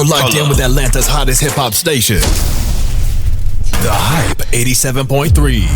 locked in with Atlanta's hottest hip-hop station. The Hype 87.3.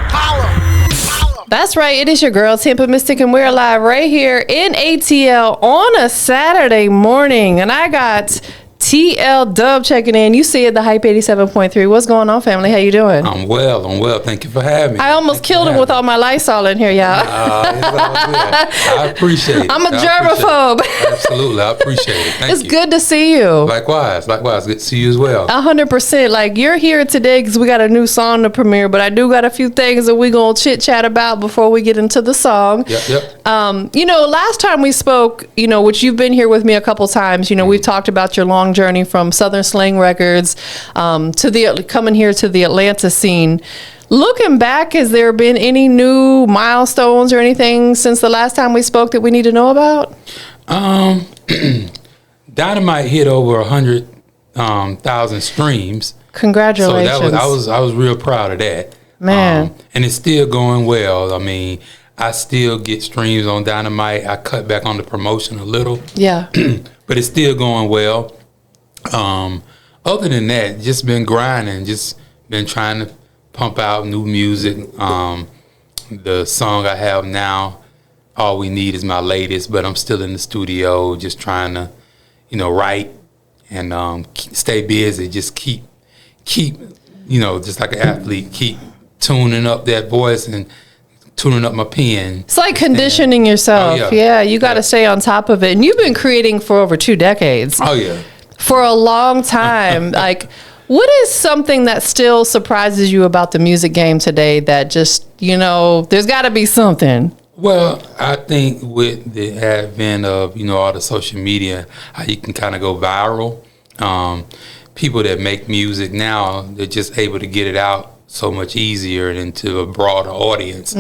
Holla. That's right. It is your girl, TampaMystic, and we're live right here in ATL on a Saturday morning. And I got TeeLdub checking in. You see it, the Hype 87.3. What's going on, family? How you doing? I'm well. Thank you for having me. I almost killed him with all my Lysol in here, y'all. It's all good. I appreciate it. I'm a germaphobe. Absolutely. I appreciate it. Thank you. It's good to see you. Likewise. Good to see you as well. 100%. Like, you're here today because we got a new song to premiere, but I do got a few things that we going to chit-chat about before we get into the song. Yep. Last time we spoke, which you've been here with me a couple times, we've talked about your long journey from Southern Slang Records to coming here to the Atlanta scene. Looking back, has there been any new milestones or anything since the last time we spoke that we need to know about? Dynamite hit over 100,000 streams. Congratulations! So I was real proud of that, man. And it's still going well. I mean, I still get streams on Dynamite. I cut back on the promotion a little. Yeah. But it's still going well. Other than that, just been grinding, just been trying to pump out new music. The song I have now, All We Need, is my latest, but I'm still in the studio just trying to, write and stay busy. Just keep, just like an athlete, keep tuning up that voice and tuning up my pen. It's like conditioning yourself. Oh, yeah, you got to stay on top of it. And you've been creating for over 2 decades. Oh, yeah. For a long time. Like, what is something that still surprises you about the music game today that just, there's got to be something? Well, I think with the advent of, all the social media, how you can kind of go viral. People that make music now, they're just able to get it out so much easier and into a broader audience.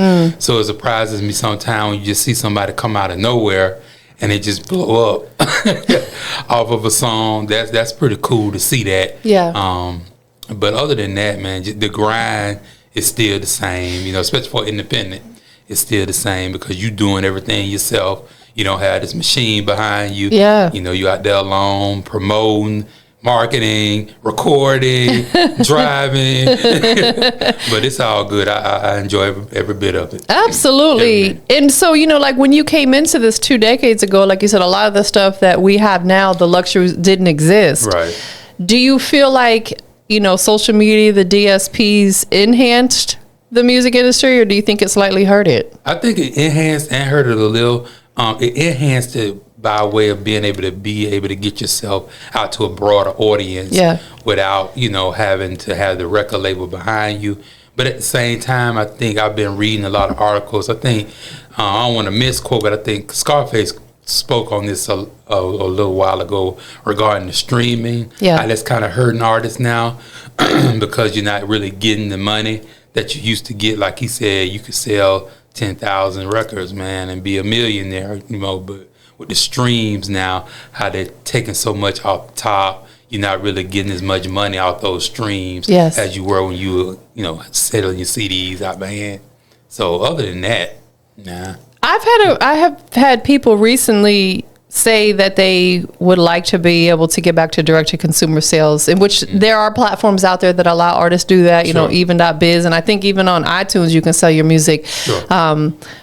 So it surprises me sometimes when you just see somebody come out of nowhere and it just blow up off of a song. That's pretty cool to see that. Yeah. But other than that, man, the grind is still the same, especially for independent. It's still the same because you doing everything yourself. You don't have this machine behind you. Yeah. You out there alone promoting, marketing, recording, driving. But it's all good. I enjoy every bit of it. Absolutely. And so, like when you came into this 2 decades ago, like you said, a lot of the stuff that we have now, the luxuries didn't exist. Right. Do you feel like, social media, the DSPs enhanced the music industry, or do you think it slightly hurt it? I think it enhanced and hurt it a little. It enhanced it by way of being able to get yourself out to a broader audience without, having to have the record label behind you. But at the same time, I think I've been reading a lot of articles. I think, I don't want to misquote, but I think Scarface spoke on this a little while ago regarding the streaming. Yeah. That's kind of hurting artists now because you're not really getting the money that you used to get. Like he said, you could sell 10,000 records, man, and be a millionaire, but with the streams now, how they're taking so much off the top, you're not really getting as much money off those streams as you were when you were, selling your CDs out by hand. So other than that, nah. I have had people recently say that they would like to be able to get back to direct-to-consumer sales, in which there are platforms out there that allow artists to do that, even.biz, and I think even on iTunes you can sell your music. Sure.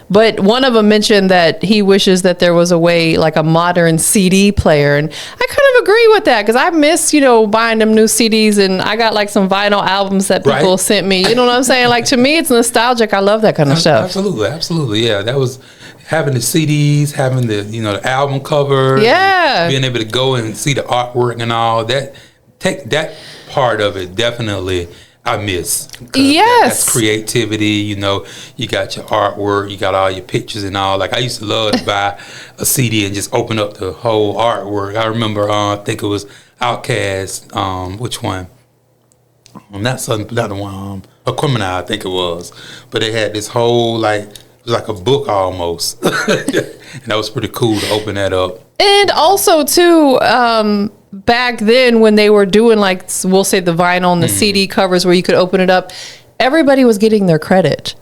But one of them mentioned that he wishes that there was a way, like a modern CD player, and I kind of agree with that, because I miss, buying them new CDs, and I got like some vinyl albums that people sent me. You know what I'm saying? Like, to me, it's nostalgic. I love that kind of stuff. Absolutely. Yeah, that was having the CDs, having the album cover, being able to go and see the artwork and all that. Take that part of it, definitely I miss. Yes. That's creativity, you got your artwork, you got all your pictures and all. Like, I used to love to buy a CD and just open up the whole artwork. I remember, I think it was Outkast, which one? Not the one, a Criminal, I think it was. But they had this whole, it was like a book almost. And that was pretty cool to open that up. And also, too, back then when they were doing, we'll say the vinyl and the CD covers where you could open it up, everybody was getting their credit.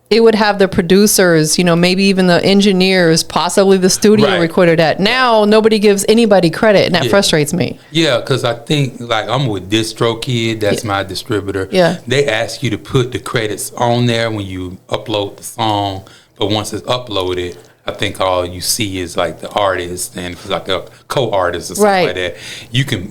it would have the producers, maybe even the engineers, possibly the studio recorded at. Now nobody gives anybody credit, and that frustrates me. Yeah, because I think, like, I'm with DistroKid, that's my distributor. Yeah. They ask you to put the credits on there when you upload the song, but once it's uploaded, I think all you see is like the artist and it's like a co-artist or something like that. You can,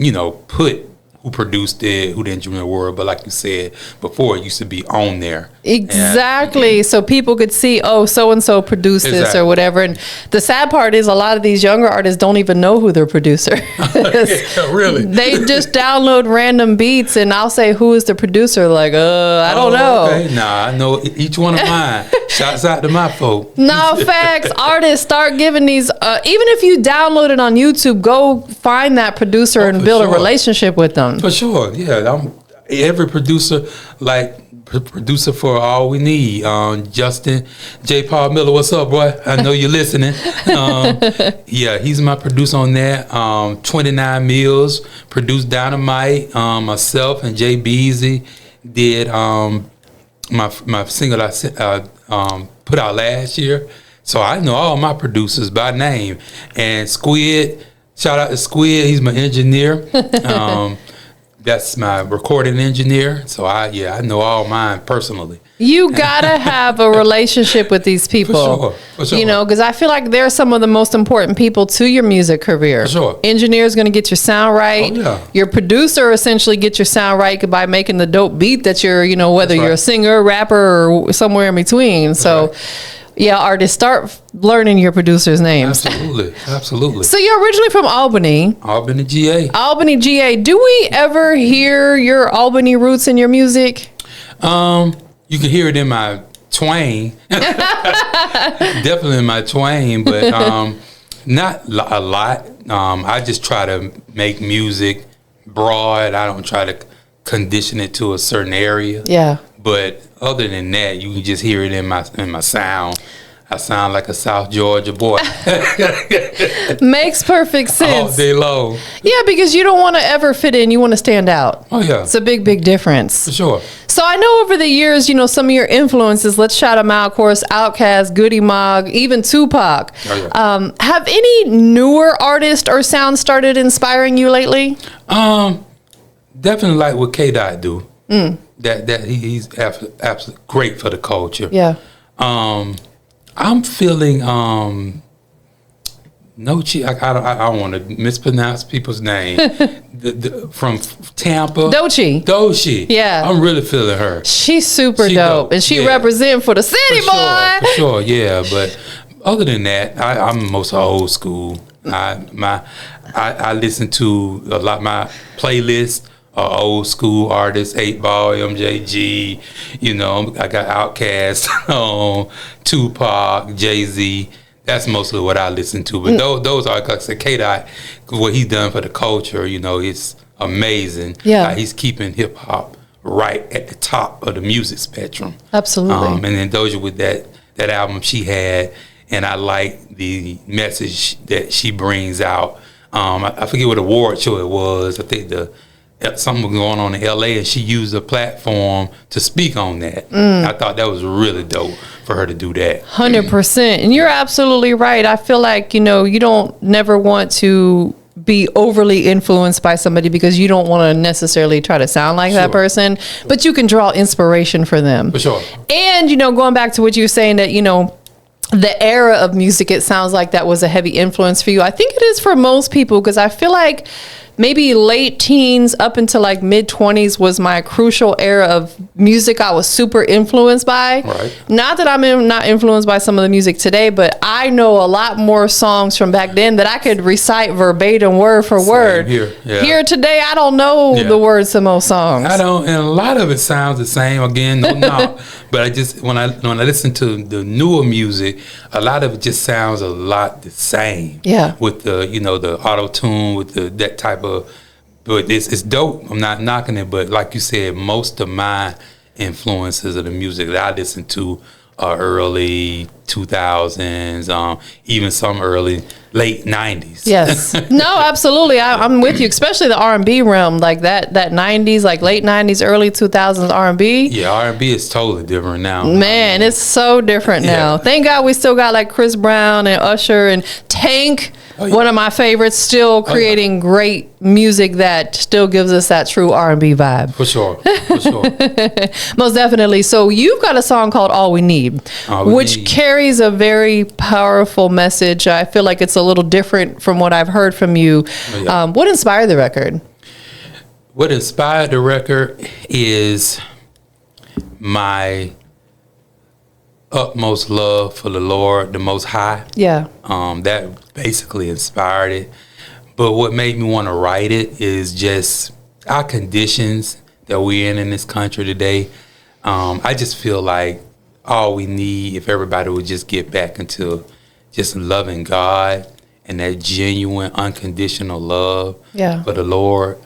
put who produced it, who the engineer were, but like you said before, it used to be on there. Exactly. So people could see, oh, so-and-so produced this or whatever. And the sad part is a lot of these younger artists don't even know who their producer is. Yeah, really? They just download random beats and I'll say, who is the producer? Like, I don't know. Okay. Nah, I know each one of mine. Shouts out to my folk. No, facts. Artists, start giving these, even if you download it on YouTube, go find that producer and build a relationship with them. For sure, yeah. Every producer, producer for All We Need. Justin J. Paul Miller, what's up, boy? I know you're listening. Yeah, he's my producer on that. 29 Mills produced Dynamite. Myself and Jay Beasy did my single I put out last year. So I know all my producers by name. And Squid, shout out to Squid. He's my engineer. That's my recording engineer. So I know all mine personally. You gotta have a relationship with these people. For sure. Because I feel like they're some of the most important people to your music career. For sure. Engineer's gonna get your sound right. Oh, yeah. Your producer essentially gets your sound right by making the dope beat that you're, whether you're a singer, rapper, or somewhere in between. So. Yeah, artists, start learning your producers' names. Absolutely. So you're originally from Albany. Albany, GA. Albany, GA. Do we ever hear your Albany roots in your music? You can hear it in my twang. Definitely in my twang, but not a lot. I just try to make music broad. I don't try to condition it to a certain area. Yeah. But other than that, you can just hear it in my sound. I sound like a South Georgia boy. Makes perfect sense. All day long. Yeah, because you don't want to ever fit in. You want to stand out. Oh, yeah. It's a big, big difference. For sure. So I know over the years, some of your influences, let's shout them out, of course, Outkast, Goody Mob, even Tupac. Oh, yeah. Have any newer artists or sounds started inspiring you lately? Definitely like what K-Dot do. That he's absolutely great for the culture. Yeah. I'm feeling Nochi. I don't want to mispronounce people's name. From Tampa. Dochi. Yeah. I'm really feeling her. She's super dope. And she represent for the city, boy. For sure, yeah. But other than that, I'm most old school. I listen to a lot. My playlist old school artists, 8 Ball, MJG. I got Outkast, Tupac, Jay-Z. That's mostly what I listen to. But those are, like I said, K-Dot, what he's done for the culture, it's amazing. Yeah. He's keeping hip hop right at the top of the music spectrum. Absolutely. And then Doja with that album she had, and I like the message that she brings out. I forget what award show it was. I think something going on in LA, and she used a platform to speak on that. I thought that was really dope for her to do that. 100%. And you're absolutely right. I feel like, you don't never want to be overly influenced by somebody because you don't want to necessarily try to sound like that person, but you can draw inspiration for them. For sure. And, going back to what you were saying that, the era of music, it sounds like that was a heavy influence for you. I think it is for most people, because I feel like maybe late teens up until like mid 20s was my crucial era of music I was super influenced by. Right. Not that I'm not influenced by some of the music today, but I know a lot more songs from back then that I could recite verbatim, word for word. Here today, I don't know the words to most songs. I don't, and a lot of it sounds the same. Again, no. But I just when I listen to the newer music, a lot of it just sounds a lot the same. Yeah. With the the auto tune, with that type of, but it's dope. I'm not knocking it, but like you said, most of my influences of the music that I listen to are early 2000s, even some late 90s. Yes. No, absolutely. I'm with you, especially the R&B realm, like that 90s, like late 90s, early 2000s R&B. Yeah, R&B is totally different now. Man, it's so different now. Yeah. Thank God we still got like Chris Brown and Usher and Tank, one of my favorites, still creating great music that still gives us that true R&B vibe. For sure. For sure. Most definitely. So you've got a song called All We Need, which carries a very powerful message. I feel like it's a little different from what I've heard from you. What inspired the record? What inspired the record is my utmost love for the Lord, the Most High. Yeah. That basically inspired it. But what made me want to write it is just our conditions that we're in this country today. I just feel like all we need, if everybody would just get back into just loving God and that genuine, unconditional love for the Lord,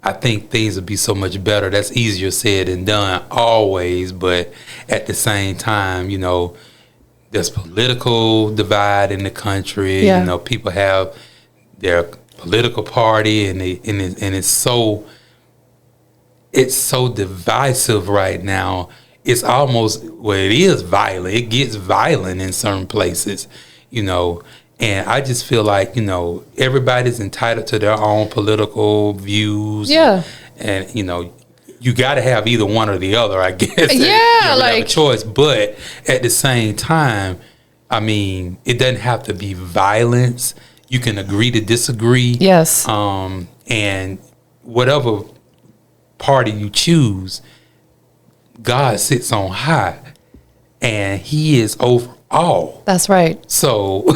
I think things would be so much better. That's easier said than done always, but at the same time, you know, there's political divide in the country. You know, people have their political party, and it's so divisive right now. It's almost, well, it is violent. It gets violent in certain places, you know. And I just feel like, you know, everybody's entitled to their own political views. Yeah. And, you know, you got to have either one or the other, I guess. Yeah, you don't like have a choice. But at the same time, I mean, it doesn't have to be violence. You can agree to disagree. Yes. And whatever party you choose, God sits on high, and He is over all. That's right. So,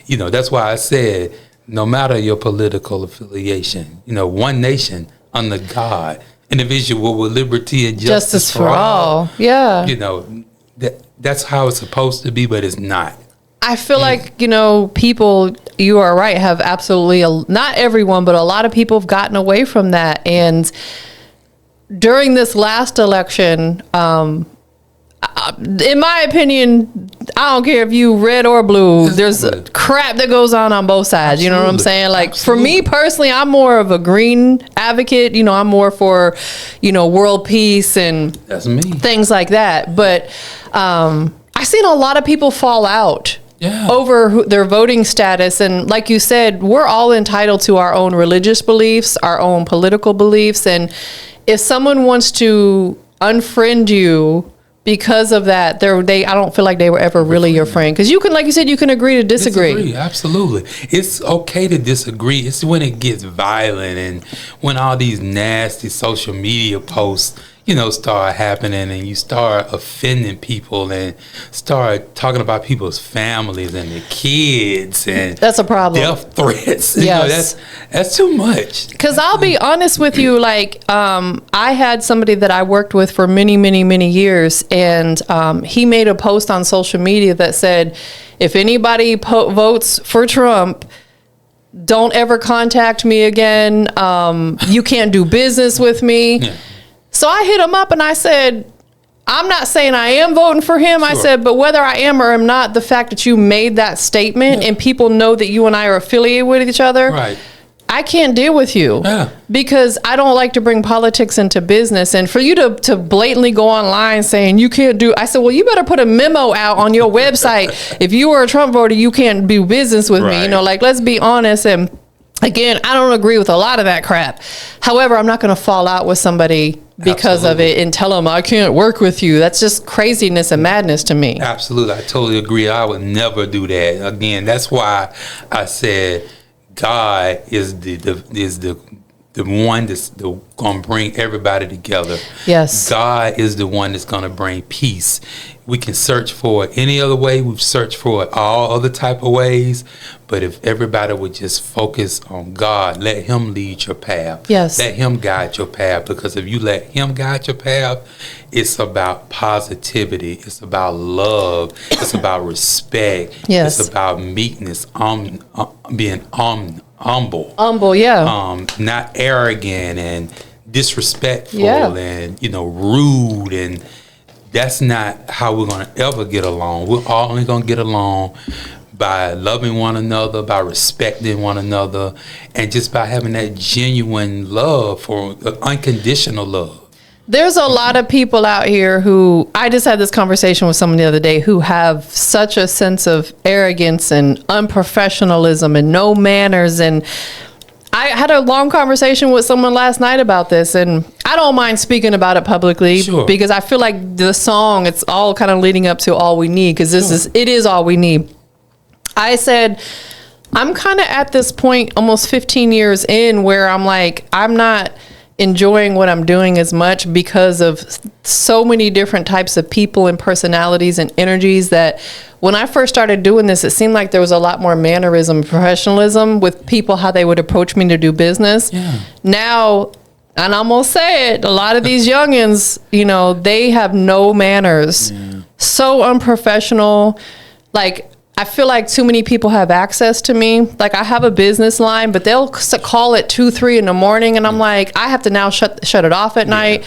you know, that's why I said, no matter your political affiliation, you know, one nation under God, individual with liberty and justice for all. Yeah. You know, that's how it's supposed to be, but it's not. I feel like, you know, people, you are right, have absolutely, not everyone, but a lot of people have gotten away from that. And during this last election, in my opinion, I don't care if you red or blue, there's crap that goes on both sides. You know what I'm saying? Like, for me personally, I'm more of a green advocate. You know, I'm more for, you know, world peace and things like that. But I've seen a lot of people fall out over their voting status. And like you said, we're all entitled to our own religious beliefs, our own political beliefs. And if someone wants to unfriend you because of that, I don't feel like they were ever really your friend. Because you can, like you said, you can agree to disagree. Absolutely. It's okay to disagree. It's when it gets violent and when all these nasty social media posts, you know, start happening and you start offending people and start talking about people's families and their kids, and that's a problem. Death threats. You know, that's too much. Because I'll be honest with you, like, I had somebody that I worked with for many, many, many years, and he made a post on social media that said, if anybody votes for Trump, don't ever contact me again. You can't do business with me. Yeah. So I hit him up and I said, I'm not saying I am voting for him. I said, but whether I am or am not, the fact that you made that statement and people know that you and I are affiliated with each other, I can't deal with you because I don't like to bring politics into business. And for you to blatantly go online saying you can't do, I said, well, you better put a memo out on your website. If you were a Trump voter, you can't do business with me. You know, like, let's be honest. And again, I don't agree with a lot of that crap. However, I'm not going to fall out with somebody because of it and tell them I can't work with you. That's just craziness and madness to me. Absolutely. I totally agree. I would never do that. Again, that's why I said God is the one that's going to bring everybody together. Yes. God is the one that's going to bring peace. We can search for it any other way. We've searched for it all other type of ways. But if everybody would just focus on God, let Him lead your path. Yes. Let Him guide your path. Because if you let Him guide your path, it's about positivity. It's about love. It's about respect. Yes. It's about meekness, being humble. Humble, yeah. Not arrogant and disrespectful and, you know, rude and that's not how we're going to ever get along. We're only going to get along by loving one another, by respecting one another, and just by having that genuine love, for unconditional love. There's a lot of people out here who, I just had this conversation with someone the other day, who have such a sense of arrogance and unprofessionalism and no manners. And I had a long conversation with someone last night about this, and I don't mind speaking about it publicly, Sure. because I feel like the song, it's all kind of leading up to All We Need, because it is all we need. I said, I'm kind of at this point almost 15 years in where I'm like, I'm not enjoying what I'm doing as much because of so many different types of people and personalities and energies, that when I first started doing this, it seemed like there was a lot more mannerism and professionalism with people, how they would approach me to do business. Yeah. Now, and I'm gonna say it, a lot of these youngins, they have no manners. Yeah. So unprofessional. Like, I feel like too many people have access to me. Like, I have a business line, but they'll call at 2, 3 in the morning, and I'm like, I have to now shut it off at night.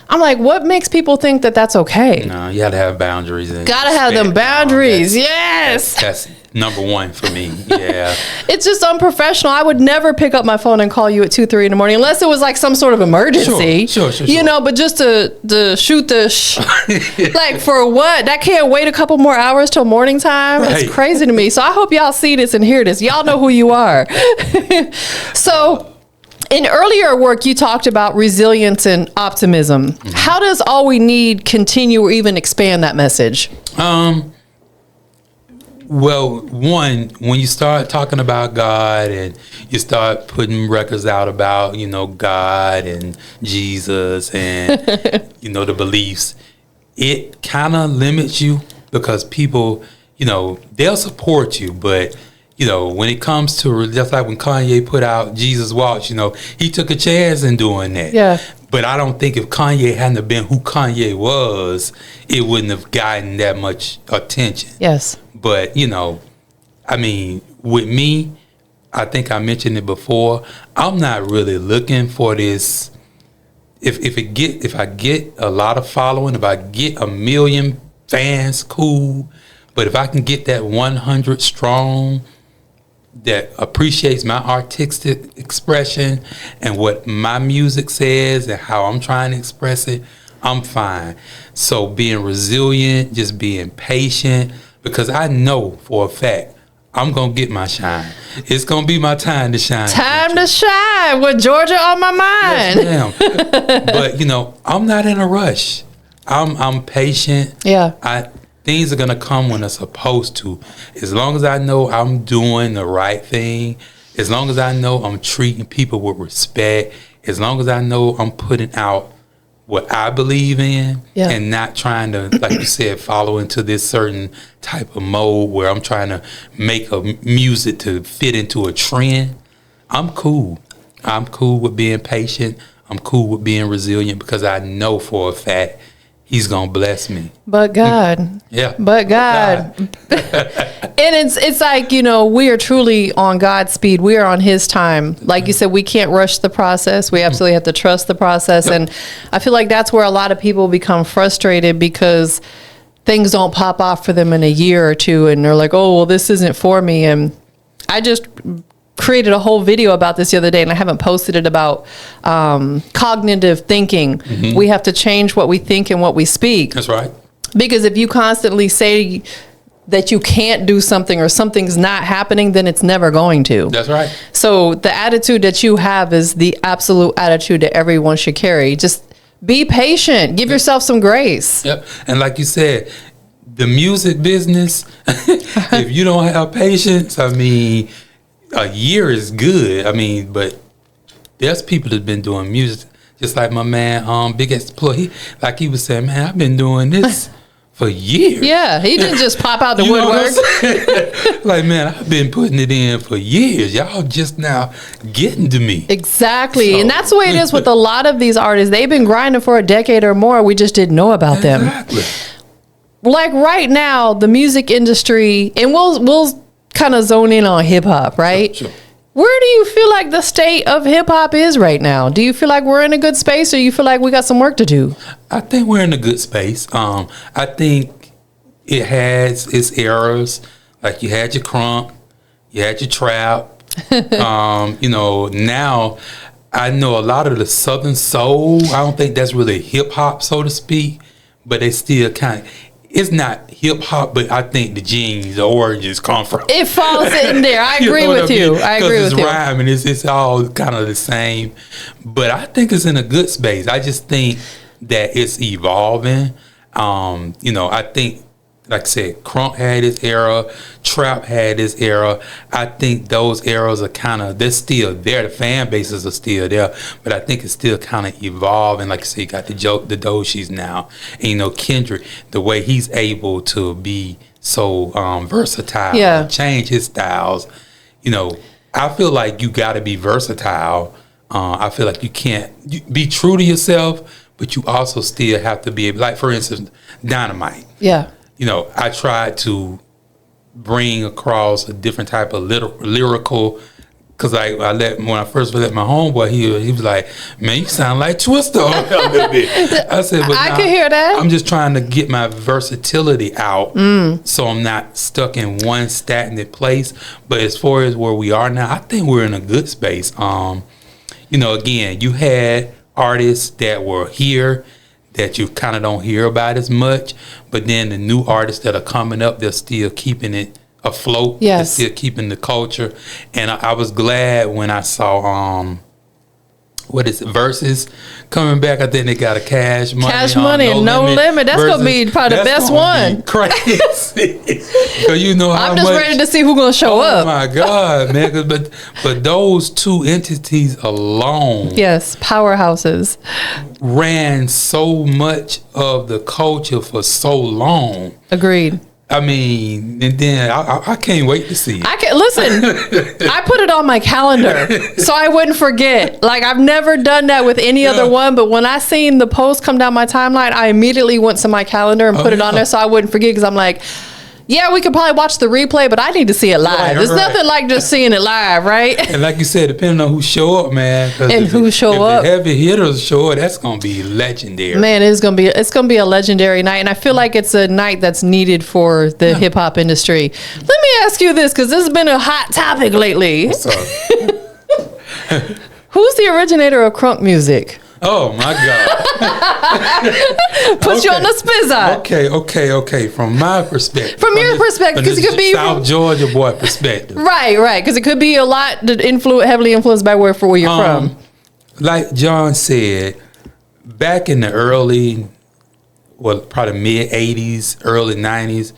I'm like, what makes people think that that's okay? No, you got to have boundaries. Gotta have them boundaries. Yes. That's number one for me. Yeah. It's just unprofessional. I would never pick up my phone and call you at 2, 3 in the morning unless it was like some sort of emergency. Sure. But just to shoot the like, for what? That can't wait a couple more hours till morning time. Right. It's crazy to me. So I hope y'all see this and hear this. Y'all know who you are. So, in earlier work, you talked about resilience and optimism. Mm-hmm. How does All We Need continue or even expand that message? Well, one, when you start talking about God and you start putting records out about, God and Jesus and, the beliefs, it kind of limits you, because people, they'll support you, but when it comes to, just like when Kanye put out Jesus Walks, he took a chance in doing that. Yeah. But I don't think if Kanye hadn't have been who Kanye was, it wouldn't have gotten that much attention. Yes. But, with me, I think I mentioned it before, I'm not really looking for this. If I get a lot of following, if I get 1 million fans, cool. But if I can get that 100 strong that appreciates my artistic expression and what my music says and how I'm trying to express it, I'm fine. So being resilient, just being patient, because I know for a fact I'm going to get my shine. It's going to be my time to shine. Time to shine with Georgia on my mind. Yes, ma'am. But, I'm not in a rush. I'm patient. Yeah. Things are going to come when they're supposed to. As long as I know I'm doing the right thing, as long as I know I'm treating people with respect, as long as I know I'm putting out what I believe in, and not trying to, like you said, follow into this certain type of mode where I'm trying to make a music to fit into a trend, I'm cool. I'm cool with being patient. I'm cool with being resilient, because I know for a fact He's gonna bless me. But God. Yeah. But God. And it's like, we are truly on God's speed. We are on His time. Like you said, we can't rush the process. We absolutely have to trust the process. Yep. And I feel like that's where a lot of people become frustrated, because things don't pop off for them in a year or two, and they're like, oh, well, this isn't for me. And I just created a whole video about this the other day, and I haven't posted it, about cognitive thinking. Mm-hmm. We have to change what we think and what we speak. That's right. Because if you constantly say that you can't do something or something's not happening, then it's never going to. That's right. So the attitude that you have is the absolute attitude that everyone should carry. Just be patient. Give yourself some grace. Yep. And like you said, the music business, if you don't have patience, a year is good. But there's people that's been doing music, just like my man, Big Exploit. He was saying, man, I've been doing this for years. Yeah, he didn't just pop out the woodwork. Like, man, I've been putting it in for years. Y'all just now getting to me. Exactly. So, and that's the way it is with a lot of these artists. They've been grinding for a decade or more. We just didn't know about them. Exactly. Like right now, the music industry, and we'll kind of zone in on hip hop, right? Sure. Where do you feel like the state of hip hop is right now? Do you feel like we're in a good space, or you feel like we got some work to do? I think we're in a good space. I think it has its eras. Like, you had your crunk, you had your trap. Now I know a lot of the Southern soul. I don't think that's really hip hop, so to speak, but they still kind of. It's not hip hop, but I think the genes, the origins come from. It falls in there. I agree with you. I agree with you. Because it's rhyming, it's all kind of the same. But I think it's in a good space. I just think that it's evolving. I think, like I said, crunk had its era, trap had its era. I think those eras are they're still there. The fan bases are still there, but I think it's still kind of evolving. Like I said, you got the Doshis now, and Kendrick, the way he's able to be so versatile, and change his styles. I feel like you got to be versatile. I feel like you can't be true to yourself, but you also still have to be able, like, for instance, Dynamite. Yeah. I tried to bring across a different type of lyrical, because when I first let my homeboy, he was like, "Man, you sound like Twister a little bit." I said, "But I can hear that. I'm just trying to get my versatility out, so I'm not stuck in one stagnant place." But as far as where we are now, I think we're in a good space. Again, you had artists that were here that you kind of don't hear about as much, but then the new artists that are coming up, they're still keeping it afloat. Yes. They're still keeping the culture. And I was glad when I saw Versus coming back. I think they got a Cash Money and No Limit. That's gonna be probably the best one. Crazy. So I'm just ready to see who's gonna show up. Oh my God, man! But those two entities alone, yes, powerhouses, ran so much of the culture for so long. Agreed. I mean, and then I can't wait to see it. I put it on my calendar so I wouldn't forget. Like, I've never done that with any other one, but when I seen the post come down my timeline, I immediately went to my calendar and put it on there so I wouldn't forget, because I'm like, yeah, we could probably watch the replay, but I need to see it live. There's nothing like just seeing it live, right? And like you said, depending on who show up, man. And who show up. If the heavy hitters show up, that's going to be legendary. Man, it's gonna be a legendary night, and I feel like it's a night that's needed for the hip hop industry. Let me ask you this, because this has been a hot topic lately. What's up? Who's the originator of crunk music? Oh my God! Put you on the spizza. Okay. From my perspective, from your perspective, because it could be South Georgia boy perspective. Right. Because it could be a lot heavily influenced by where you're from. Like John said, back in the probably mid '80s, early '90s,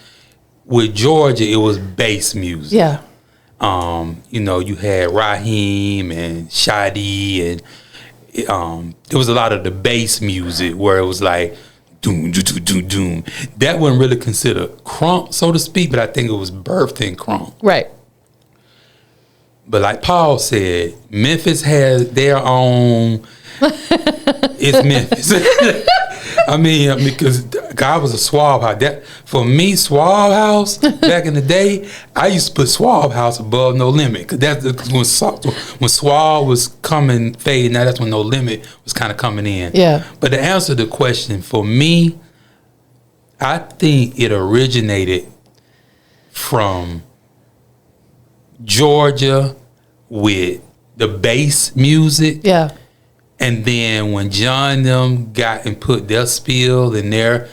with Georgia, it was bass music. Yeah. You had Raheem and Shadi, and there was a lot of the bass music where it was like doom, doom, doom, doom, doom. That wasn't really considered crunk, so to speak, but I think it was birthed in crunk. Right. But like Paul said, Memphis has their own. It's Memphis. I mean, because God was a Swab House. That for me, Swab House back in the day, I used to put Swab House above No Limit, because that's when Swab was fading. Now that's when No Limit was kind of coming in. Yeah. But to answer the question, for me, I think it originated from Georgia with the bass music. Yeah. And then when John and them got and put their spill and their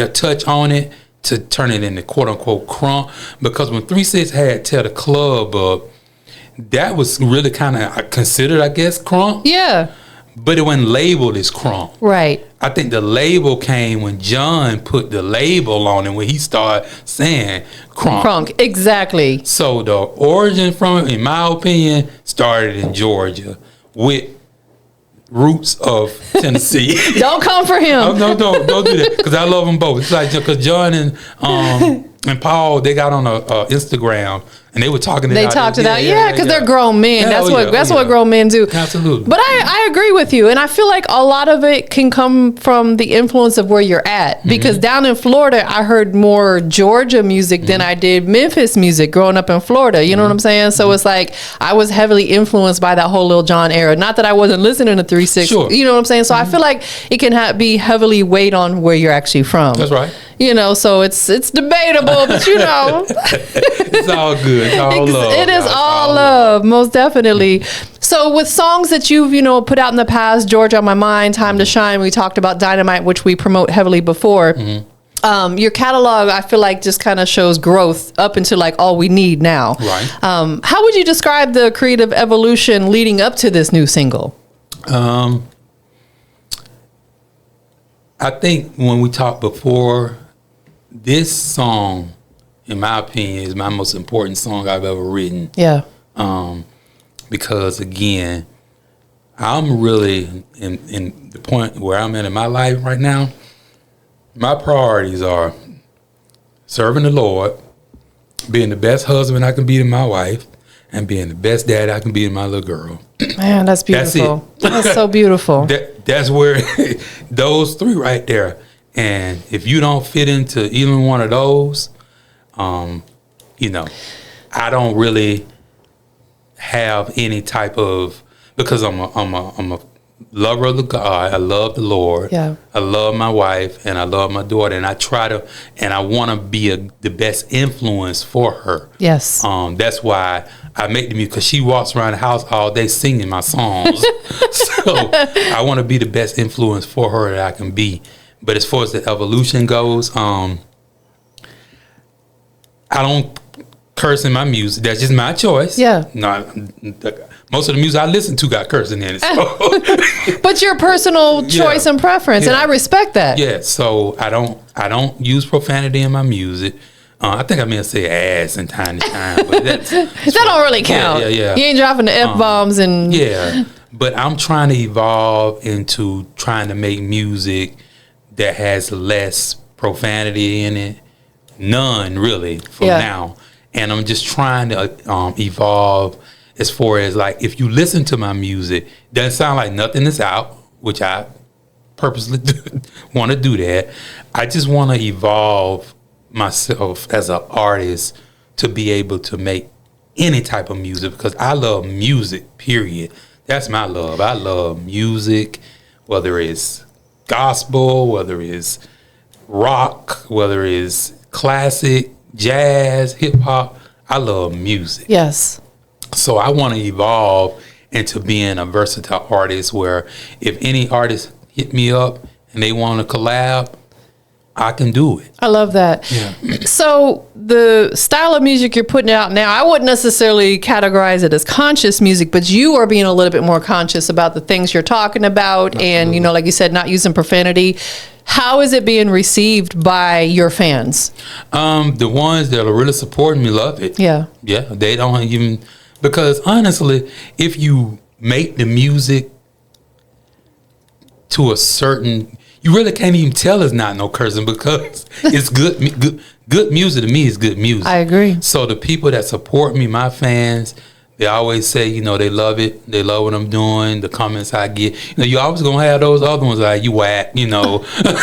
touch on it to turn it into quote unquote crunk, because when 3 6 had Tear the Club Up, that was really kind of considered, I guess, crunk. Yeah. But it wasn't labeled as crunk. Right. I think the label came when John put the label on it, when he started saying crunk. Crunk, exactly. So the origin from it, in my opinion, started in Georgia with roots of Tennessee. Don't come for him. No, don't do that, because I love them both. It's like, because John and Paul, they got on a Instagram, And they were talking it They out. talked it out. Yeah, because they're grown men. That's what grown men do. Absolutely. But I agree with you. And I feel like a lot of it can come from the influence of where you're at. Because down in Florida, I heard more Georgia music than I did Memphis music growing up in Florida. You know what I'm saying? So it's like I was heavily influenced by that whole Lil Jon era. Not that I wasn't listening to 3-6. Sure. You know what I'm saying? So I feel like it can be heavily weighed on where you're actually from. That's right. You know, so it's debatable, but you know. It's all good. It's all love. It is all love, most definitely. So with songs that you've, put out in the past, Georgia on My Mind, Time to Shine, we talked about Dynamite, which we promote heavily before. Your catalog, I feel like, just kind of shows growth up into like All We Need now. Right. How would you describe the creative evolution leading up to this new single? I think when we talked before, this song, in my opinion, is my most important song I've ever written. Yeah. Because again, I'm really in the point where I'm in my life right now. My priorities are serving the Lord, being the best husband I can be to my wife, and being the best dad I can be to my little girl. Man, that's beautiful. That's so beautiful. That's where those three right there. And if you don't fit into even one of those, I don't really have any type of, because I'm a lover of the God. I love the Lord. Yeah. I love my wife and I love my daughter, and I want to be the best influence for her. Yes. That's why I make the music, because she walks around the house all day singing my songs. So I want to be the best influence for her that I can be. But as far as the evolution goes, I don't curse in my music. That's just my choice. Yeah. No, most of the music I listen to got cursing in it. So. But your personal choice and preference, and I respect that. Yeah. So I don't use profanity in my music. I think I may have said ass in time to time, but that don't really count. Yeah. You ain't dropping the F-bombs and... Yeah. But I'm trying to evolve into trying to make music that has less profanity in it. None, really, from now. And I'm just trying to evolve as far as, like, if you listen to my music, doesn't sound like nothing is out, which I purposely want to do that. I just want to evolve myself as an artist to be able to make any type of music, because I love music, period. That's my love. I love music, whether it's gospel, whether it's rock, whether it's classic, jazz, hip hop. I love music. Yes. So I want to evolve into being a versatile artist, where if any artist hit me up and they want to collab, I can do it. I love that. Yeah. So the style of music you're putting out now, I wouldn't necessarily categorize it as conscious music, but you are being a little bit more conscious about the things you're talking about. Absolutely. And, like you said, not using profanity. How is it being received by your fans? The ones that are really supporting me love it. Yeah. Yeah. They don't even, because honestly, if you make the music to a certain, you really can't even tell it's not no cursing, because it's good music to me is good music. I agree. So the people that support me, my fans, they always say, they love it. They love what I'm doing. The comments I get, you always gonna have those other ones like, you whack, but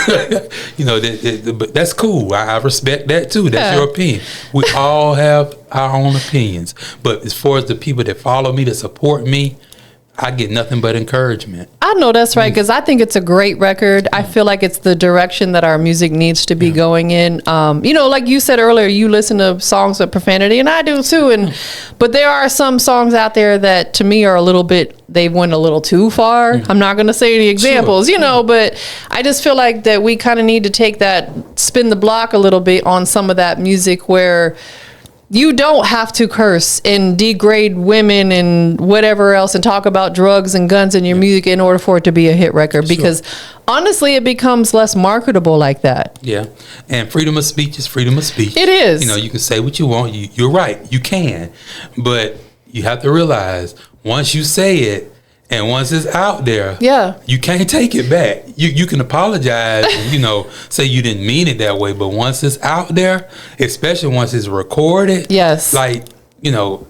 that's cool. I respect that too. That's your opinion. We all have our own opinions. But as far as the people that follow me, that support me, I get nothing but encouragement. I know that's right, because I think it's a great record. I feel like it's the direction that our music needs to be going in. Like you said earlier, you listen to songs with profanity, and I do too. But there are some songs out there that to me are they went a little too far. I'm not going to say any examples, but I just feel like that we kind of need to take that, spin the block a little bit on some of that music where you don't have to curse and degrade women and whatever else and talk about drugs and guns in your music in order for it to be a hit record. Because honestly, it becomes less marketable like that. Yeah. And freedom of speech is freedom of speech. It is. You can say what you want. You're right. You can. But you have to realize, once you say it, and once it's out there, you can't take it back. You can apologize and, say you didn't mean it that way. But once it's out there, especially once it's recorded, yes, like, you know,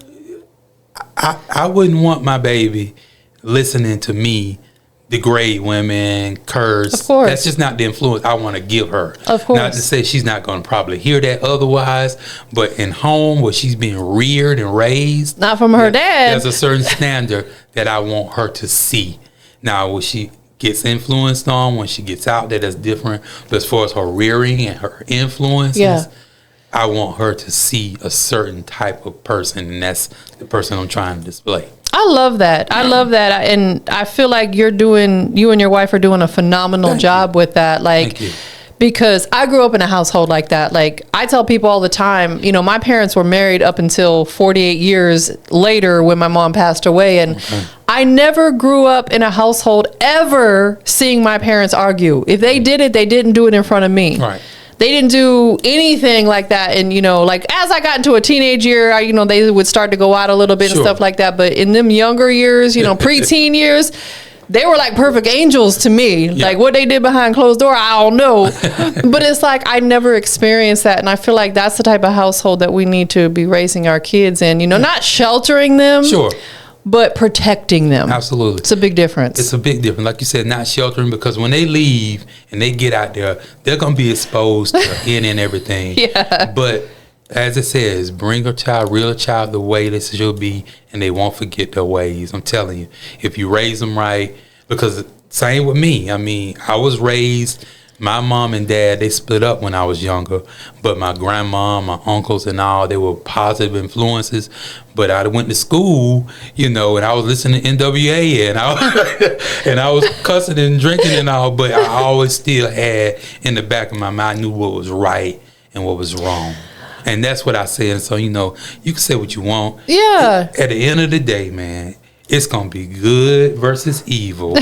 I wouldn't want my baby listening to me degrade women, curse. Of course. That's just not the influence I want to give her. Of course. Not to say she's not going to probably hear that otherwise, but in home where she's being reared and raised, not from her dad. There's a certain standard that I want her to see. Now, when she gets influenced on, when she gets out there, that's different. But as far as her rearing and her influences, I want her to see a certain type of person, and that's the person I'm trying to display. I love that. I love that. And I feel like you and your wife are doing a phenomenal job with that. Like, because I grew up in a household like that. Like, I tell people all the time, you know, my parents were married up until 48 years later when my mom passed away. And I never grew up in a household ever seeing my parents argue. If they did it, they didn't do it in front of me. Right. They didn't do anything like that. And, you know, like as I got into a teenage year, you know, they would start to go out a little bit and stuff like that. But in them younger years, you know, preteen years, they were like perfect angels to me. Like what they did behind closed door, I don't know. But it's like I never experienced that. And I feel like that's the type of household that we need to be raising our kids in, you know, not sheltering them. But protecting them. Absolutely. It's a big difference. It's a big difference. Like you said, not sheltering, because when they leave and they get out there, they're going to be exposed to any and everything. But as it says, bring a child, real a child the way they should be, and they won't forget their ways. I'm telling you, if you raise them right, because same with me. I mean, I was raised, my mom and dad, they split up when I was younger, but my grandma, my uncles and all, they were positive influences. But I went to school, you know, and I was listening to NWA and I was cussing and drinking and all, but I always still had in the back of my mind, I knew what was right and what was wrong. And that's what I said. So, you know, you can say what you want. At the end of the day, man, it's going to be good versus evil,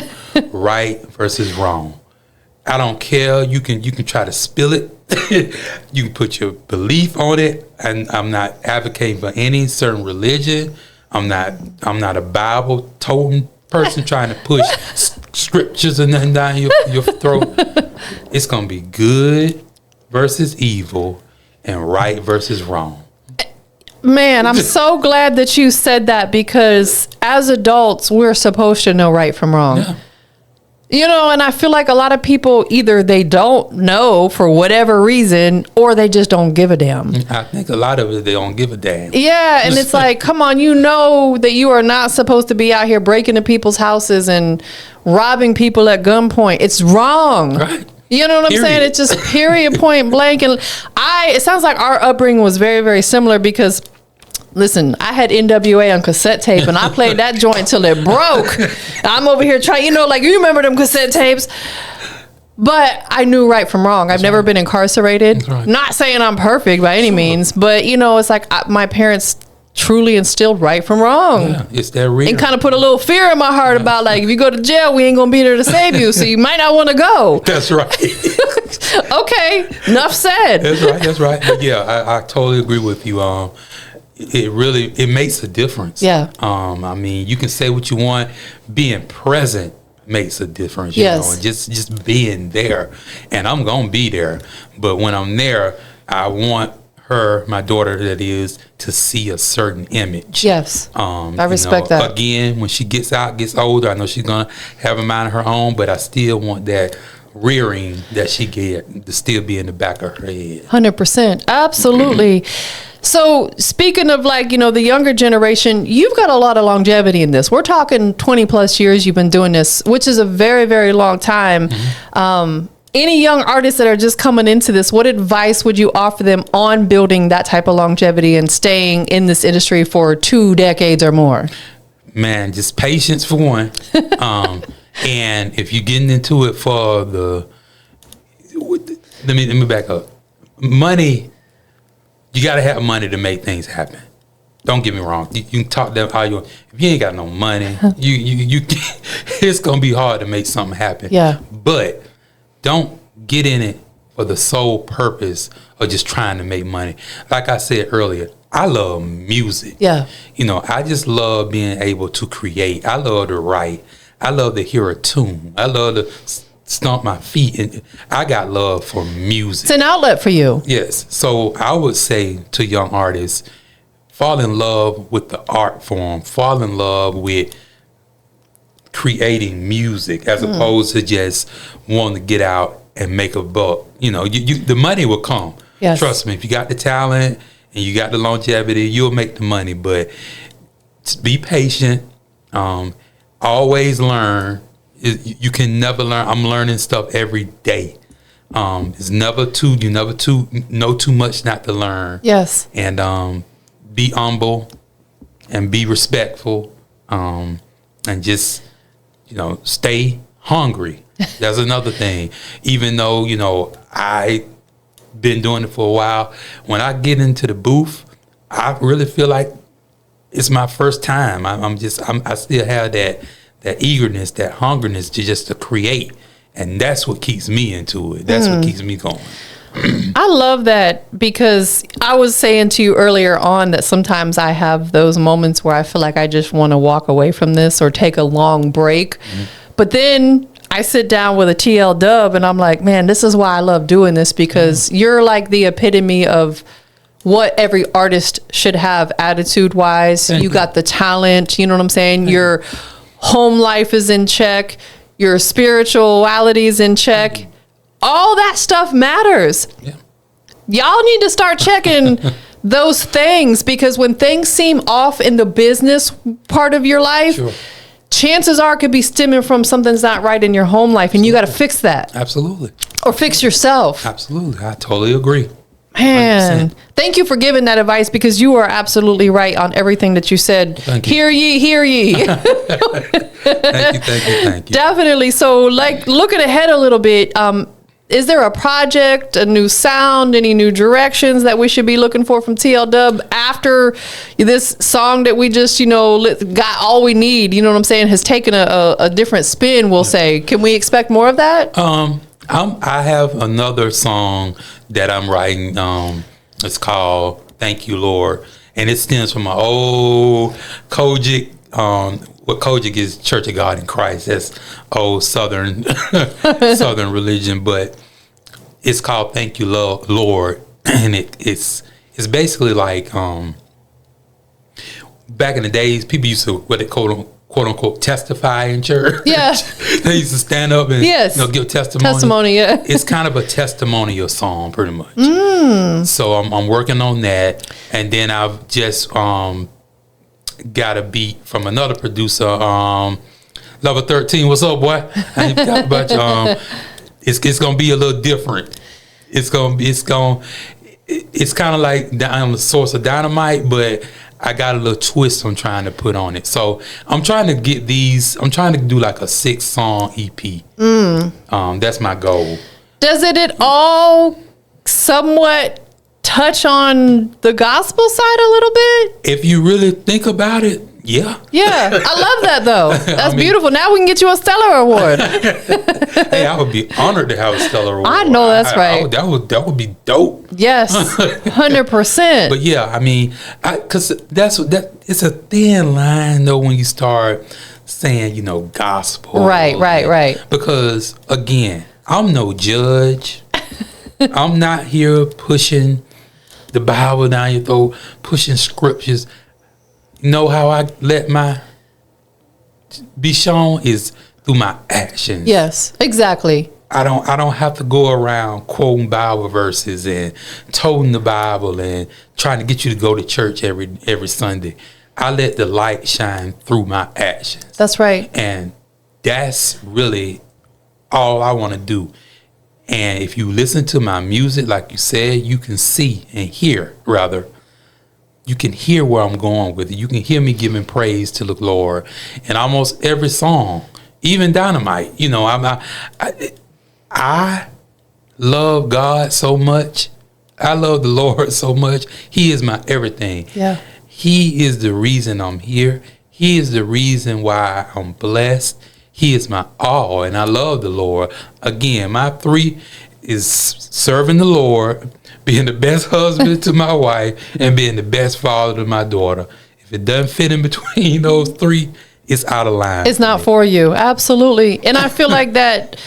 right versus wrong. I don't care. You can try to spill it. You can put your belief on it. And I'm not advocating for any certain religion. I'm not a Bible toting person trying to push scriptures and nothing down your throat. It's gonna be good versus evil and right versus wrong. Man, I'm so glad that you said that, because as adults, we're supposed to know right from wrong. You know, and I feel like a lot of people, either they don't know for whatever reason, or they just don't give a damn. I think a lot of it, they don't give a damn. Yeah, and it's like, come on, you know that you are not supposed to be out here breaking into people's houses and robbing people at gunpoint. It's wrong. Right. You know what I'm saying? It's just period, point blank. And it sounds like our upbringing was very, very similar, because listen, I had NWA on cassette tape and I played that joint till it broke. I'm over here trying, you know, like, you remember them cassette tapes. But I knew right from wrong. I've never been incarcerated. Not saying I'm perfect by any means, but, you know, it's like my parents truly instilled right from wrong. It's that real. And kind of put a little fear in my heart about, like, if you go to jail, we ain't going to be there to save you, so you might not want to go. That's right. Okay, enough said. That's right. But yeah, I totally agree with you. It makes a difference. I mean, you can say what you want. Being present makes a difference, you know, and just being there. And I'm gonna be there. But when I'm there, I want her, my daughter that is, to see a certain image. I respect that. Again, when she gets older, I know she's gonna have a mind of her own, but I still want that rearing that she get to still be in the back of her head. 100%. Absolutely. So speaking of, like, you know, the younger generation, you've got a lot of longevity in this. We're talking 20 plus years you've been doing this, which is a very, very long time. Any young artists that are just coming into this, what advice would you offer them on building that type of longevity and staying in this industry for 2 decades or more? Man, just patience for one. And if you're getting into it for let me back up. Money, you got to have money to make things happen. Don't get me wrong. You can talk them how you want. If you ain't got no money, you it's gonna be hard to make something happen. But don't get in it for the sole purpose of just trying to make money. Like I said earlier, I love music. You know, I just love being able to create. I love to write. I love to hear a tune. I love to stomp my feet. And I got love for music. It's an outlet for you. Yes. So I would say to young artists, fall in love with the art form, fall in love with creating music as opposed to just wanting to get out and make a buck. You know, the money will come. Yes. Trust me, if you got the talent and you got the longevity, you'll make the money. But be patient. Always learn. You can never learn. I'm learning stuff every day. It's never you never know too much not to learn. Yes. And be humble and be respectful. And just, stay hungry. That's another thing. Even though, I been doing it for a while, when I get into the booth, I really feel like it's my first time. I still have that eagerness, that hungerness to create. And that's what keeps me into it. That's what keeps me going. I love that, because I was saying to you earlier on that sometimes I have those moments where I feel like I just want to walk away from this or take a long break. But then I sit down with a TeeLdub and I'm like, man, this is why I love doing this, because you're like the epitome of what every artist should have attitude wise. You got the talent, you know what I'm saying? Your home life is in check. Your spirituality is in check. All that stuff matters. Yeah. Y'all need to start checking those things, because when things seem off in the business part of your life, chances are it could be stemming from something's not right in your home life, and you got to fix that. Absolutely. Or fix yourself. Absolutely. I totally agree. Man, 100%. Thank you for giving that advice, because you are absolutely right on everything that you said. Thank you. Hear ye, hear ye. Thank you. Definitely. So, like, looking ahead a little bit, is there a project, a new sound, any new directions that we should be looking for from TeeLdub after this song that we just, got all we need, you know what I'm saying, has taken a different spin, we'll say? Can we expect more of that? I have another song that I'm writing. It's called "Thank You, Lord," and it stems from my old Kojic. What Kojic is, Church of God in Christ. That's old Southern Southern religion, but it's called "Thank You, Lord," and it's basically like back in the days, people used to what they quote unquote testify in church. Yeah. They used to stand up and give testimony. Testimony, yeah. It's kind of a testimonial song, pretty much. So I'm working on that, and then I've just got a beat from another producer, Level 13. What's up, boy? I ain't forgot about you. It's gonna be a little different. It's kind of like the Source of Dynamite, but I got a little twist I'm trying to put on it. So I'm trying to do like a 6-song EP. That's my goal. Does it at all somewhat touch on the gospel side a little bit? If you really think about it, yeah. Yeah, I love that though. That's beautiful. Now we can get you a Stellar Award. Hey, I would be honored to have a Stellar Award. I know that's right. That would be dope. Yes, 100%. But yeah, I mean, because it's a thin line though when you start saying gospel. Right. Because again, I'm no judge. I'm not here pushing the Bible down your throat, pushing scriptures. Know how I let my be shown is through my actions. Yes, exactly. I don't have to go around quoting Bible verses and toting the Bible and trying to get you to go to church every Sunday. I let the light shine through my actions. That's right. And that's really all I want to do. And if you listen to my music, like you said, you can see and hear, rather. You can hear where I'm going with it. You can hear me giving praise to the Lord. And almost every song, even Dynamite, I love God so much. I love the Lord so much. He is my everything. Yeah. He is the reason I'm here. He is the reason why I'm blessed. He is my all, and I love the Lord. Again, my 3 is serving the Lord, being the best husband to my wife, and being the best father to my daughter. If it doesn't fit in between those 3, it's out of line. It's not for you. Absolutely. And I feel like that,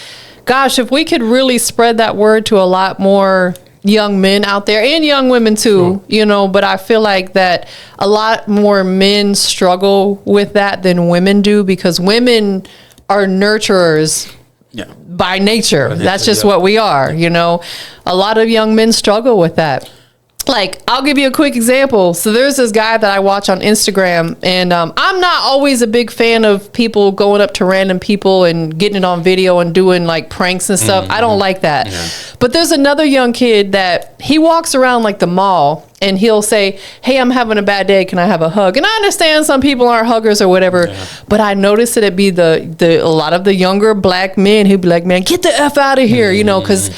gosh, if we could really spread that word to a lot more young men out there and young women too, you know, but I feel like that a lot more men struggle with that than women do, because women are nurturers by nature. That's just what we are, you know. A lot of young men struggle with that. Like, I'll give you a quick example. So there's this guy that I watch on Instagram, and I'm not always a big fan of people going up to random people and getting it on video and doing like pranks and stuff. I don't like that. But there's another young kid that he walks around like the mall, and he'll say, hey, I'm having a bad day, can I have a hug? And I understand some people aren't huggers or whatever, but I noticed that it'd be a lot of the younger black men who'd be like, man, get the F out of here, you know, because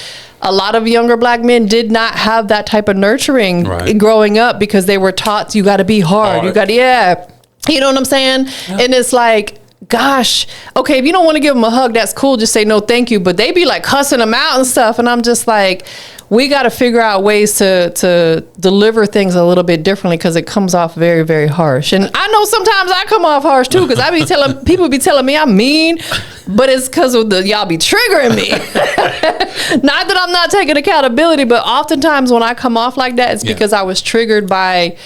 a lot of younger black men did not have that type of nurturing growing up, because they were taught you got to be hard. You got to, you know what I'm saying? And it's like, gosh, okay, if you don't want to give them a hug, that's cool. Just say no, thank you. But they be like cussing them out and stuff. And I'm just like, we got to figure out ways to deliver things a little bit differently, because it comes off very, very harsh. And I know sometimes I come off harsh too, because I be telling people be telling me I'm mean, but it's because of y'all be triggering me. Not that I'm not taking accountability, but oftentimes when I come off like that, it's because I was triggered by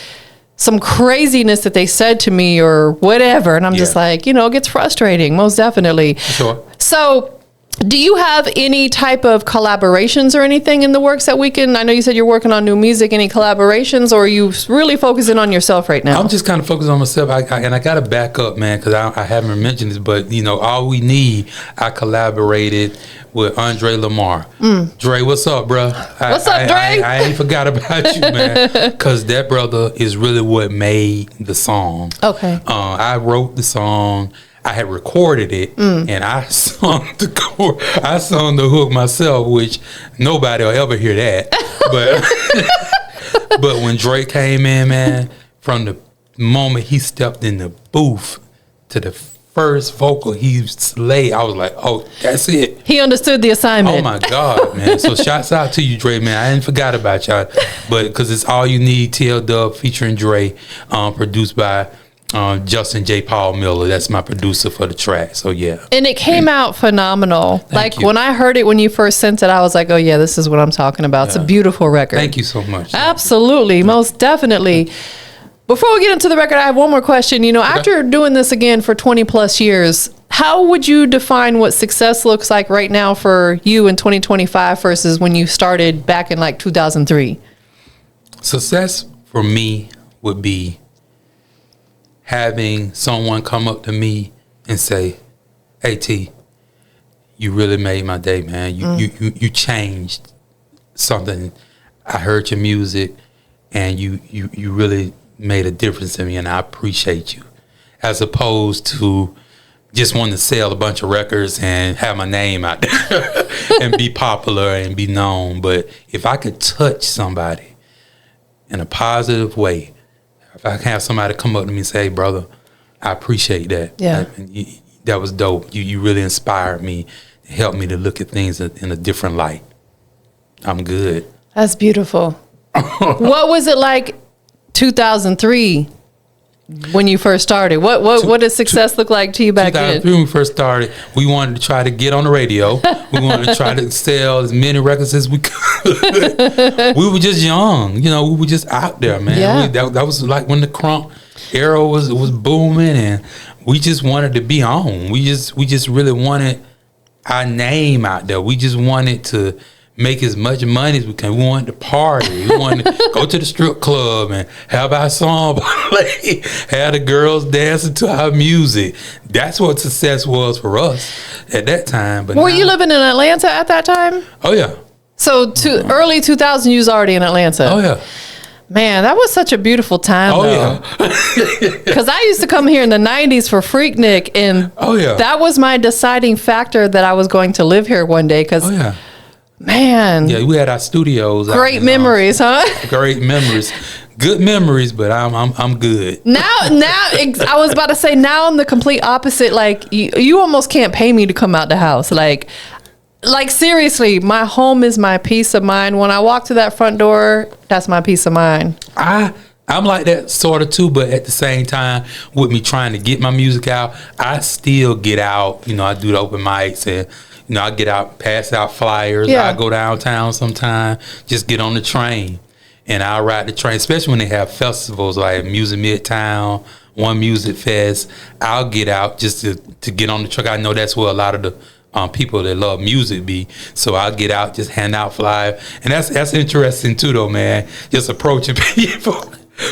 some craziness that they said to me or whatever. And I'm just like, you know, it gets frustrating, most definitely. Sure. So do you have any type of collaborations or anything in the works that we can, I know you said you're working on new music, any collaborations, or are you really focusing on yourself right now? I'm just kind of focused on myself. And I got to back up, man, because I haven't mentioned this, but, you know, All We Need, I collaborated with Andre Lamar. Dre, what's up, bro? What's up, Dre? I ain't forgot about you, man, because that brother is really what made the song. Okay. I wrote the song. I had recorded it, and I sung the hook myself, which nobody will ever hear that. But when Drake came in, man, from the moment he stepped in the booth to the first vocal he slayed, I was like, oh, that's it. He understood the assignment. Oh my God, man. So shouts out to you, Dre, man. I didn't forgot about y'all, but because it's All You Need, TeeLdub featuring Dre, produced by Justin J. Paul Miller. That's my producer for the track. So yeah. And it came out phenomenal. Thank you. When I heard it, when you first sent it, I was like, oh yeah, this is what I'm talking about. It's a beautiful record. Thank you so much. Absolutely. Most definitely. Before we get into the record, I have one more question. You know, after doing this again for 20 plus years, how would you define what success looks like right now for you in 2025 versus when you started back in like 2003? Success for me would be having someone come up to me and say, hey, T, you really made my day, man. You changed something. I heard your music, and you really made a difference in me, and I appreciate you. As opposed to just wanting to sell a bunch of records and have my name out there and be popular and be known. But if I could touch somebody in a positive way, if I can have somebody come up to me and say, hey, brother, I appreciate that. Yeah. That was dope. You really inspired me, helped me to look at things in a different light. I'm good. That's beautiful. What was it like 2003 when you first started? What did success look like to you back then? 2003 when we first started, we wanted to try to get on the radio. We wanted to try to sell as many records as we could. We were just young, you know. We were just out there, man. Yeah. That was like when the crunk era was booming, and we just wanted to be on. We just really wanted our name out there. We just wanted to make as much money as we can. We wanted to party. We wanted to go to the strip club and have our song play, have the girls dancing to our music. That's what success was for us at that time. But were you living in Atlanta at that time? Oh yeah. So early 2000, you was already in Atlanta. Oh yeah. Man, that was such a beautiful time. Oh though. yeah. Because I used to come here in the 90s for Freaknik, and that was my deciding factor that I was going to live here one day. Because man. Yeah, we had our studios. Great memories, huh? Great memories. Good memories, but I'm good. Now I was about to say, now I'm the complete opposite. Like you almost can't pay me to come out the house. Like seriously, my home is my peace of mind. When I walk to that front door, that's my peace of mind. I'm like that sort of too, but at the same time, with me trying to get my music out, I still get out. You know, I do the open mics and You know, I get out, pass out flyers. Yeah. I go downtown sometime, just get on the train, and I'll ride the train, especially when they have festivals like Music Midtown, One Music Fest. I'll get out just to get on the truck. I know that's where a lot of the people that love music be. So I'll get out, just hand out flyers. And that's interesting too, though, man. Just approaching people.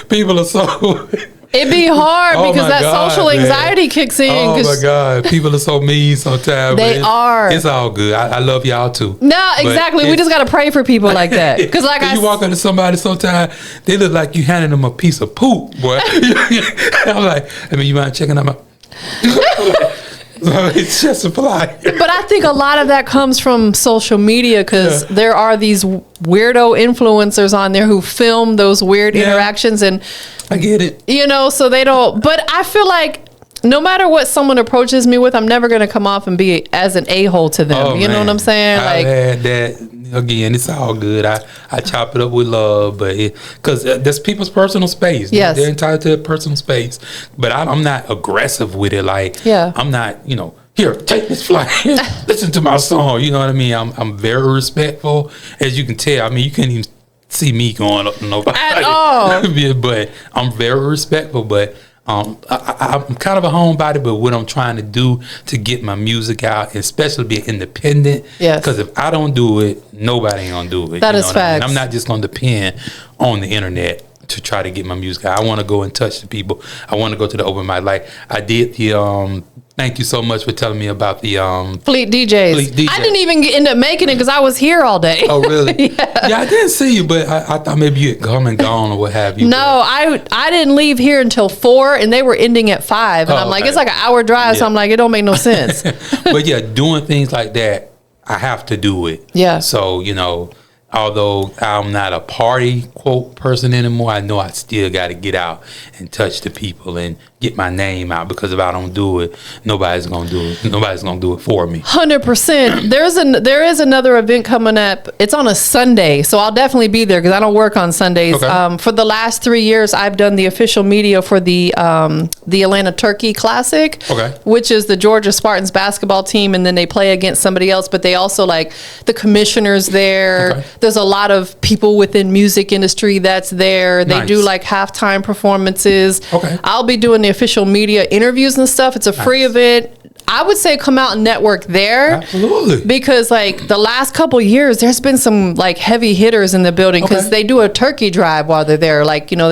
People are so... It'd be hard Oh because my that God, social man. anxiety kicks in. Oh 'cause my God, people are so mean sometimes. They are. It's all good. I love y'all too. No, exactly. We just got to pray for people like that. Because like you walk up to somebody sometimes, they look like you handing them a piece of poop, boy. I'm like, I mean, you mind checking out my... It's just a flyer. But I think a lot of that comes from social media because there are these weirdo influencers on there who film those weird interactions, and I get it. you know, so they don't. But I feel like no matter what someone approaches me with, I'm never going to come off and be as an a-hole to them. Oh, you know what I'm saying? I've had that. Again, it's all good. I chop it up with love, but because that's people's personal space. Yes. They're entitled to their personal space. But I'm not aggressive with it. Like, I'm not, you know, here, take this flyer. Listen to my song. You know what I mean? I'm very respectful, as you can tell. I mean, you can't even see me going up to nobody At all. But I'm very respectful. But I'm kind of a homebody, but what I'm trying to do to get my music out, especially be independent. Yes. Because if I don't do it, nobody ain't gonna do it. That is what I mean? facts. I'm not just gonna depend on the internet to try to get my music out. I want to go and touch the people. I want to go to the open mic. Like I did the thank you so much for telling me about the Fleet DJs. Fleet DJ. I didn't even end up making it because I was here all day. Oh really? Yeah, I didn't see you, but I thought maybe you had come and gone or what have you. No, I didn't leave here until 4, and they were ending at 5. And Oh, I'm like, okay. it's like an hour drive, so Yeah. I'm like, it don't make no sense. But yeah, doing things like that, I have to do it. Yeah. So, you know, although I'm not a party quote person anymore, I know I still got to get out and touch the people and get my name out, because if I don't do it, nobody's gonna do it. Nobody's gonna do it for me. 100%. There is another event coming up. It's on a Sunday, so I'll definitely be there because I don't work on Sundays. Okay. For the last 3 years, I've done the official media for the Atlanta Turkey Classic, Okay. which is the Georgia Spartans basketball team, and then they play against somebody else. But they also like the commissioners there. Okay. There's a lot of people within music industry that's there. They Nice. do like halftime performances. Okay. I'll be doing the official media interviews and stuff. It's a free event. I would say come out and network there. Absolutely. Because like the last couple years, there's been some like heavy hitters in the building because Okay. they do a turkey drive while they're there. Like, you know,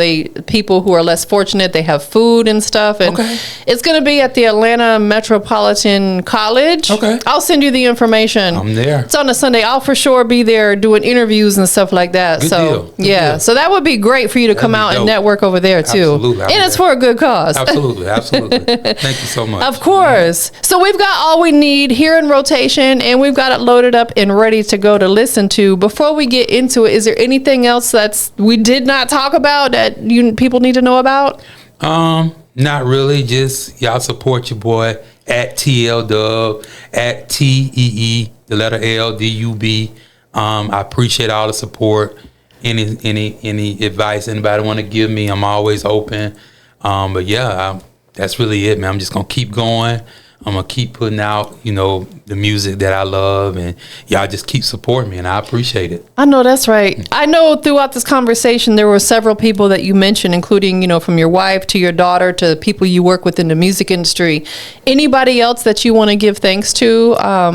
people who are less fortunate, they have food and stuff. And Okay. it's going to be at the Atlanta Metropolitan College. Okay. I'll send you the information. I'm there. It's on a Sunday. I'll for sure be there doing interviews and stuff like that. Good so deal. Good yeah, deal. so that would be great for you to come be out and dope. network over there too. Absolutely. I'll And be it's there. for a good cause. Absolutely. Absolutely. Thank you so much. Of course. So we've got all we need here in rotation, and we've got it loaded up and ready to go to listen to. Before we get into it, is there anything else we did not talk about that people need to know about? Not really. Just y'all support your boy at TeeLdub, at TEE, the letter LDUB. I appreciate all the support. Any advice anybody want to give me, I'm always open. But yeah, that's really it, man. I'm just gonna keep going. I'm gonna keep putting out, you know, the music that I love, and y'all just keep supporting me, and I appreciate it. I know that's right. I know throughout this conversation there were several people that you mentioned, including, you know, from your wife to your daughter to people you work with in the music industry. Anybody else that you want to give thanks to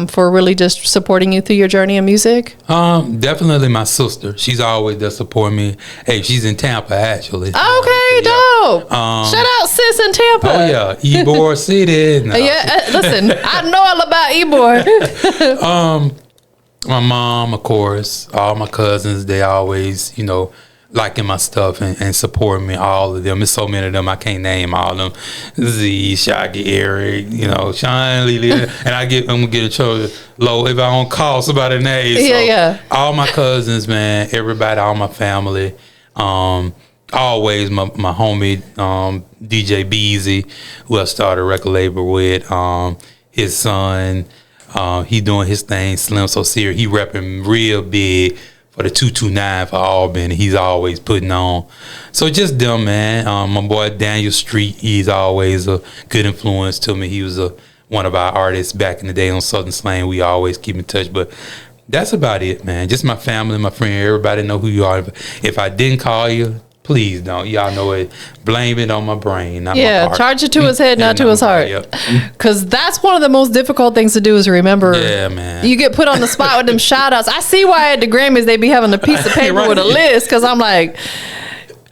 for really just supporting you through your journey in music? Definitely my sister. She's always there supporting me. Hey, she's in Tampa actually. Okay, dope. Shout out sis in Tampa. Oh yeah, Ybor City. No. Yeah, listen, I know all about Ybor. My mom, of course, all my cousins, they always, you know, liking my stuff and supporting me, all of them. There's so many of them, I can't name all of them. Z, Shaggy, Eric, you know, Sean, Lily, and I'm gonna get a choice low if I don't call somebody name. So Yeah. all my cousins, man, everybody, all my family. Always my homie, DJ Beezy, who I started a record label with, his son, he doing his thing, Slim So Serious. He repping real big for the 229 for Albany. He's always putting on. So just them, man. My boy Daniel Street, he's always a good influence to me. He was one of our artists back in the day on Southern Slang. We always keep in touch, but that's about it, man. Just my family, my friend, everybody know who you are. If I didn't call you, please don't. Y'all know it. Blame it on my brain, not my heart. Charge it to his head, not to his heart. Because that's one of the most difficult things to do is remember. Yeah, man. You get put on the spot with them shout outs. I see why at the Grammys they be having a piece of paper with a list, because I'm like,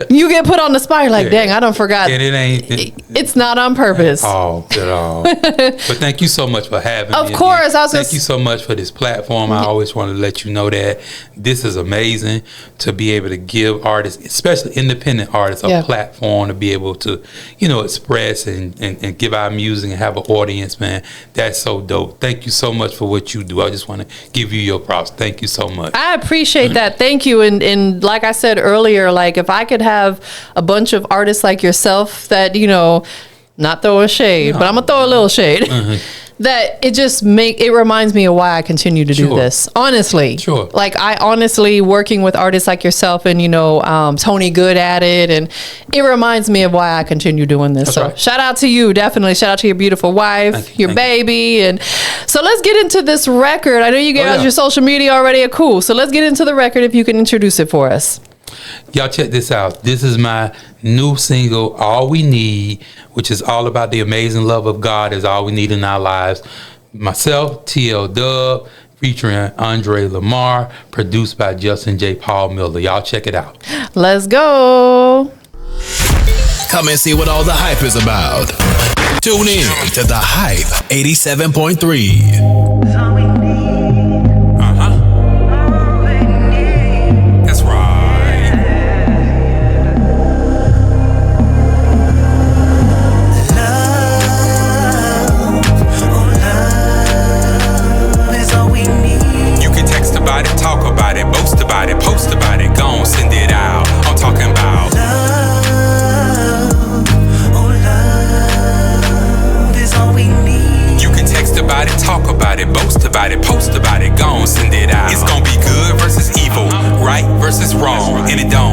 you get put on the spot, you're like, dang, I done forgot. And it ain't. It's not on purpose. At all. But thank you so much for having me. Of course. Thank you so much for this platform. I always want to let you know that this is amazing to be able to give artists, especially independent artists, a platform to be able to, express and give our music and have an audience, man. That's so dope. Thank you so much for what you do. I just want to give you your props. Thank you so much. I appreciate that. Thank you. And like I said earlier, like if I could have a bunch of artists like yourself that, not throwing shade, but I'm gonna throw a little shade. That it reminds me of why I continue to do this. Honestly, like I honestly working with artists like yourself and Tony Good at it, and it reminds me of why I continue doing this. So shout out to you, definitely. Shout out to your beautiful wife, your baby, and so let's get into this record. I know you gave us your social media already. Cool. So let's get into the record. If you can introduce it for us. Y'all check this out. This is my new single, All We Need, which is all about the amazing love of God is all we need in our lives. Myself, TeeLdub, featuring Andre Lamar, produced by Justin J. Paul Miller. Y'all check it out. Let's go. Come and see what all the hype is about. Tune in to The Hype 87.3. Post about it, go on, send it out. It's gonna be good versus evil, right versus wrong, and it don't